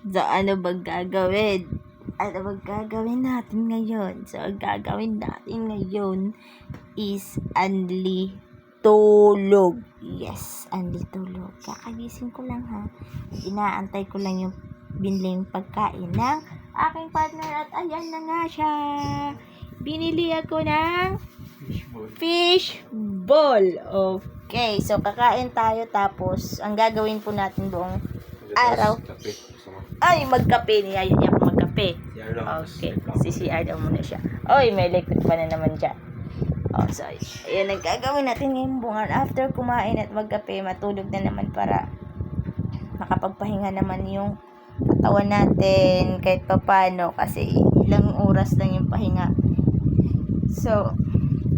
So, ano bang gagawin? Ano bang gagawin natin ngayon? So, ang gagawin natin ngayon is only tulog. Yes, only tulog. Kakagising ko lang ha. Inaantay ko lang yung binling pagkain ng aking partner at ayan na nga siya. Binili ako ng fish ball. Okay, so kakain tayo tapos ang gagawin po natin buong araw ay magkape. Niyaya niya ako magkape. Okay, CCR daw muna siya. Oy, may electric pa na naman dyan. Oh, so ayan ang gagawin natin ngayong buwan. After kumain at magkape, matulog na naman para makapagpahinga naman yung katawan natin kahit papano kasi ilang oras lang yung pahinga. So,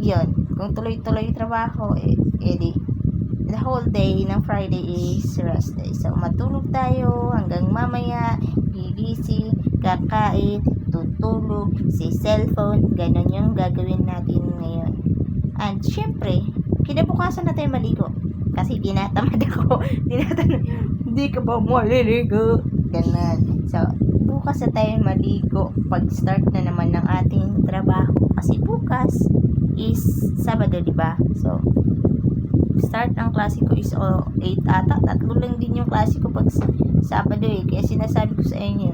yun. Kung tuloy-tuloy yung trabaho, edi the whole day ng Friday is rest day. So, matulog tayo hanggang mamaya, gigising, kakain, tutulog, si cellphone, ganun yung gagawin natin ngayon. And, syempre, kinabukasan na tayo maligo. Kasi tinatamad ako. Hindi ka ba maliligo? Ganun. So, bukas na tayo maligo pag start na naman ng ating trabaho. Kasi bukas is Sabado, diba? So, start ng klase ko is 8 ata. 3 lang din yung klase ko pag Sabado eh. Kaya sinasabi ko sa inyo,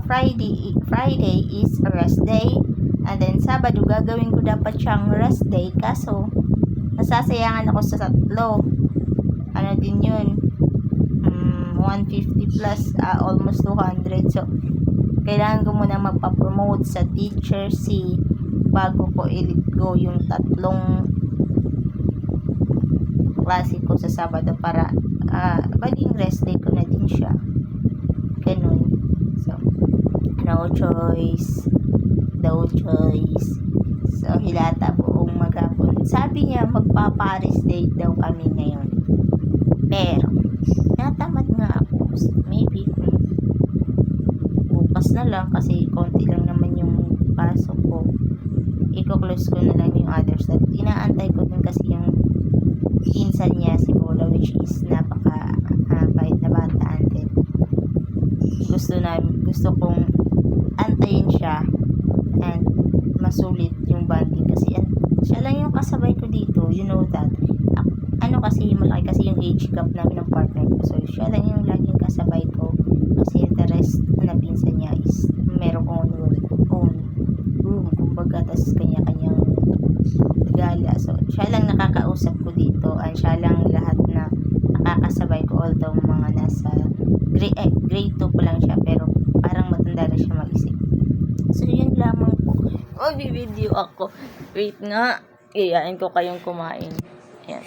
Friday is a rest day. And then Sabado, gagawin ko dapat siyang rest day. Kaso, nasasayangan ako sa 3. Ano din yun? 150 plus, almost 200. So, kailangan ko muna magpa-promote sa teacher C bago ko i-let go yung 3 klase ko sa Sabado para maging rest day ko na din siya. Ganun. So, no choice. So, hilata buong maghapon. Sabi niya, magpapa-rest day daw kami ngayon. Pero, natamad nga ako. Maybe, bukas na lang kasi konti lang naman yung pasok ko. I-close ko na lang yung others. At inaantay ko din kasi yung pinsan niya, si Bola, which is napaka-bait na bata. And then, gusto kong antayin siya and masulit yung bonding kasi siya lang yung kasabay ko dito, you know that. Ano kasi, malaki kasi yung age gap namin ng partner ko. So, siya lang yung laging kasabay ko. Kasi the rest na pinsan niya is merong own room. Kumbaga, tas kanya-kanyang gala. So, siya lang nakakausap ko dito. And siya lang lahat na nakakasabay ko. Although, mga nasa grade 2 pa lang siya. Pero, parang matanda na siya mag-isip. So, yun lamang po. Video ako. Wait nga. Iyain ko kayong kumain. Ayan.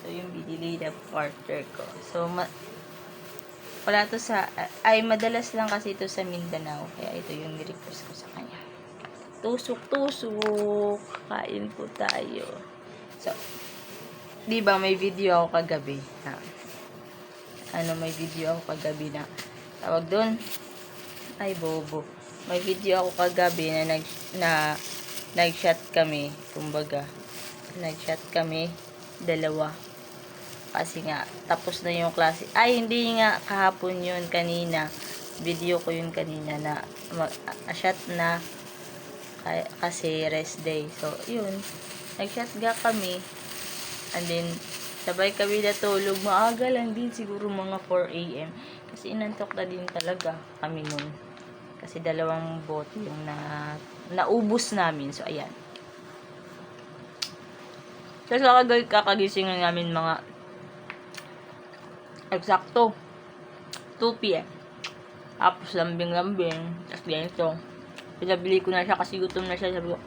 So, yung binili na partner ko. So, wala to sa, madalas lang kasi ito sa Mindanao. Kaya ito yung request ko sa kanya. Tusok. Kain po tayo. So, di ba may video ako kagabi? May video ako kagabi na, tawag doon? Ay, bobo. May video ako kagabi na nag-chat kami. Kumbaga, nag-chat kami, 2. Kasi nga, tapos na yung klase. Ay, hindi nga, kahapon yun, kanina. Video ko yun kanina na chat na kasi rest day. So, yun. Nag-chat nga kami. And then, sabay kami natulog. Maaga lang din, siguro mga 4 a.m. Kasi inantok na din talaga kami nun. Kasi 2 bote yung naubos namin. So, ayan. Kasi kakagising na namin mga eksakto 2 p.m. Tapos lambing. Tapos ganito. Pinabili ko na siya kasi gutom na siya. Sabi ko,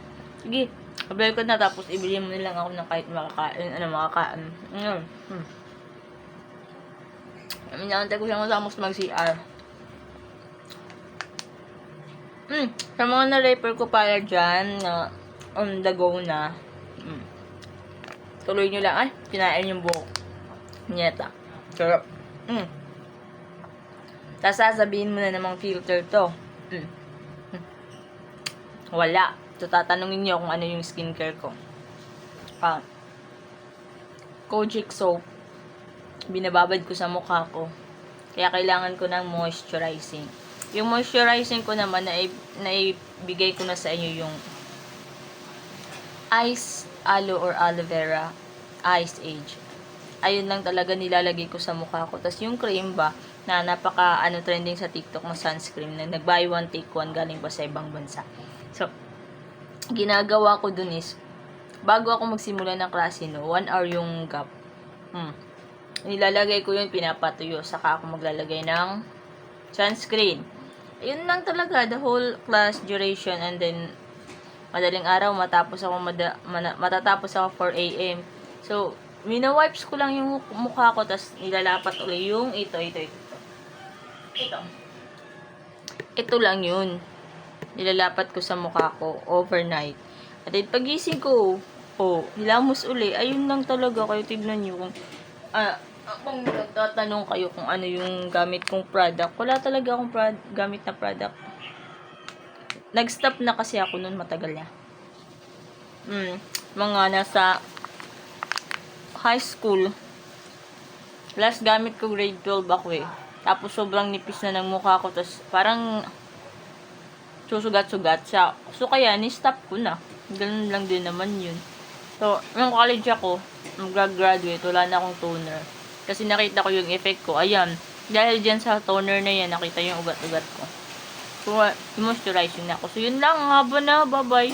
sige, pabili ko na. Tapos ibili mo nilang ako ng kahit makakain. Minantay ko siya matapos mag-CR. Sa mga na-refer ko pala dyan na on the go na. Tuloy nyo lang. Ay, kinain yung buhok. Nyeta. Sarap. Tapos sasabihin mo na namang filter to. Wala. So, tatanungin nyo kung ano yung skincare ko. Kojic soap. Binababad ko sa mukha ko. Kaya kailangan ko ng moisturizing. Yung moisturizing ko naman, naibigay ko na sa inyo yung Ice Aloe or Aloe Vera Ice Age. Ayun lang talaga nilalagay ko sa mukha ko. Tapos yung cream ba, na napaka trending sa TikTok na sunscreen, na nag-buy one take one galing pa sa ibang bansa. So, ginagawa ko dun is, bago ako magsimula ng klase, 1 hour yung gap. Nilalagay ko yun, pinapatuyo, saka ako maglalagay ng sunscreen. Ayun lang talaga, the whole class duration, and then, madaling araw, matatapos ako 4 a.m. So, mina-wipes ko lang yung mukha ko, tas nilalapat ulit yung ito. Ito lang yun. Nilalapat ko sa mukha ko overnight. At then, pagising ko, hilamos uli. Ayun lang talaga. Kayo tignan nyo kung nagtatanong kayo kung ano yung gamit kong product. Wala talaga akong gamit na product. Nag-stop na kasi ako nun, matagal na. Mga nasa high school. Last gamit ko grade 12 ako eh. Tapos sobrang nipis na ng mukha ko. Tapos parang susugat-sugat siya. So kaya, ni-stop ko na. Ganun lang din naman yun. So, nung college ako, mag-graduate, wala na akong toner. Kasi nakita ko yung effect ko. Ayan. Dahil dyan sa toner na yan, nakita yung ugat-ugat ko. So, moisturizing na ako. So, yun lang. Haba na. Bye-bye.